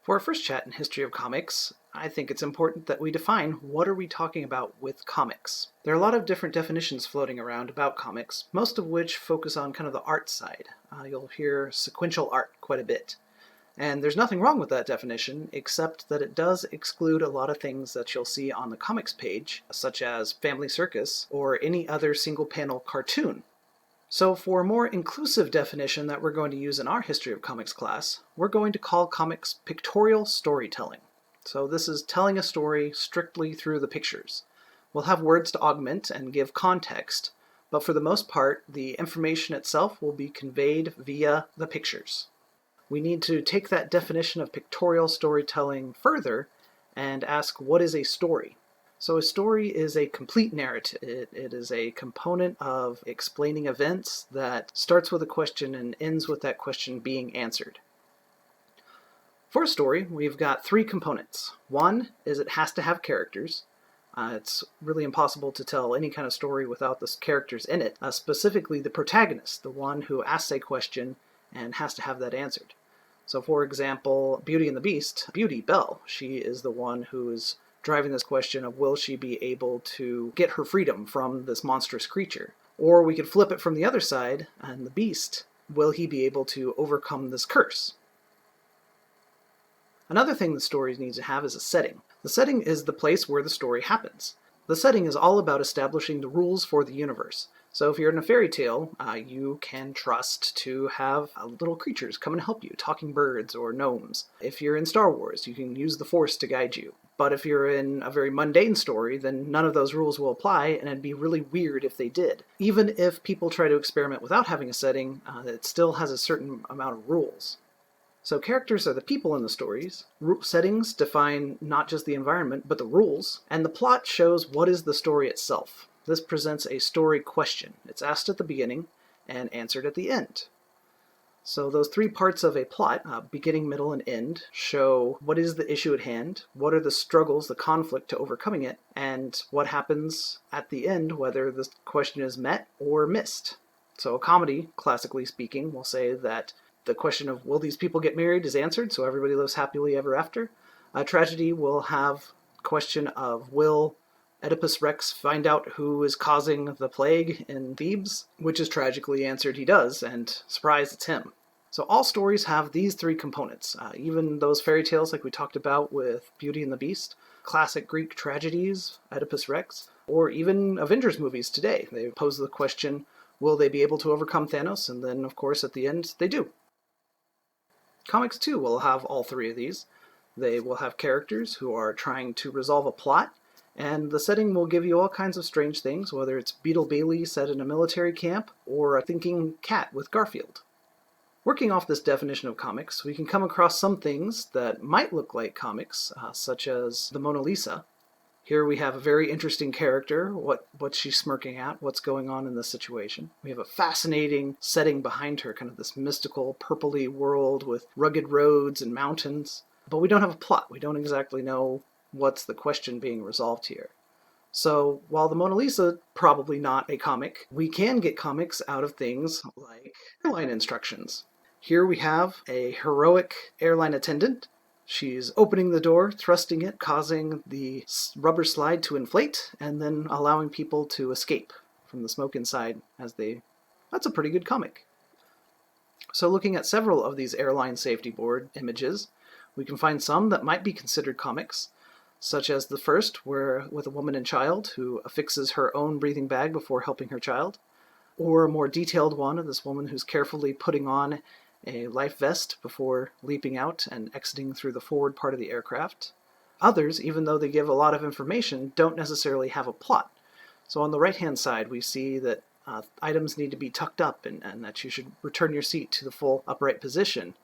For our first chat in History of Comics, I think it's important that we define what are we talking about with comics. There are a lot of different definitions floating around about comics, most of which focus on kind of the art side. You'll hear sequential art quite a bit. And there's nothing wrong with that definition, except that it does exclude a lot of things that you'll see on the comics page, such as Family Circus or any other single-panel cartoon. So for a more inclusive definition that we're going to use in our History of Comics class, we're going to call comics pictorial storytelling. So this is telling a story strictly through the pictures. We'll have words to augment and give context, but for the most part, the information itself will be conveyed via the pictures. We need to take that definition of pictorial storytelling further and ask, what is a story? So a story is a complete narrative. It is a component of explaining events that starts with a question and ends with that question being answered. For a story, we've got three components. One is it has to have characters. It's really impossible to tell any kind of story without the characters in it, specifically the protagonist, the one who asks a question and has to have that answered. So for example, Beauty and the Beast, Beauty, Belle, she is the one who is driving this question of will she be able to get her freedom from this monstrous creature? Or we could flip it from the other side, and the Beast, will he be able to overcome this curse? Another thing the stories need to have is a setting. The setting is the place where the story happens. The setting is all about establishing the rules for the universe. So if you're in a fairy tale, you can trust to have little creatures come and help you, talking birds or gnomes. If you're in Star Wars, you can use the Force to guide you. But if you're in a very mundane story, then none of those rules will apply, and it'd be really weird if they did. Even if people try to experiment without having a setting, it still has a certain amount of rules. So characters are the people in the stories. Settings define not just the environment, but the rules. And the plot shows what is the story itself. This presents a story question. It's asked at the beginning and answered at the end. So those three parts of a plot, beginning, middle, and end, show what is the issue at hand, what are the struggles, the conflict to overcoming it, and what happens at the end, whether the question is met or missed. So a comedy, classically speaking, will say that the question of will these people get married is answered, so everybody lives happily ever after. A tragedy will have the question of will Oedipus Rex find out who is causing the plague in Thebes, which is tragically answered he does, and surprise, it's him. So all stories have these three components. Even those fairy tales like we talked about with Beauty and the Beast, classic Greek tragedies, Oedipus Rex, or even Avengers movies today. They pose the question, will they be able to overcome Thanos? And then, of course, at the end, they do. Comics, too, will have all three of these. They will have characters who are trying to resolve a plot, and the setting will give you all kinds of strange things, whether it's Beetle Bailey set in a military camp or a thinking cat with Garfield. Working off this definition of comics, we can come across some things that might look like comics, such as the Mona Lisa. Here we have a very interesting character, what's she smirking at, what's going on in this situation. We have a fascinating setting behind her, kind of this mystical, purpley world with rugged roads and mountains. But we don't have a plot. We don't exactly know what's the question being resolved here. So while the Mona Lisa, probably not a comic, we can get comics out of things like airline instructions. Here we have a heroic airline attendant. She's opening the door, thrusting it, causing the rubber slide to inflate, and then allowing people to escape from the smoke inside as they... That's a pretty good comic. So looking at several of these airline safety board images, we can find some that might be considered comics, such as the first, where with a woman and child who affixes her own breathing bag before helping her child, or a more detailed one of this woman who's carefully putting on a life vest before leaping out and exiting through the forward part of the aircraft. Others, even though they give a lot of information, don't necessarily have a plot. So on the right-hand side, we see that items need to be tucked up and that you should return your seat to the full upright position,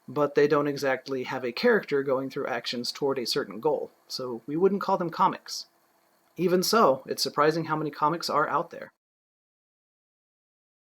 but they don't exactly have a character going through actions toward a certain goal, so we wouldn't call them comics. Even so, it's surprising how many comics are out there.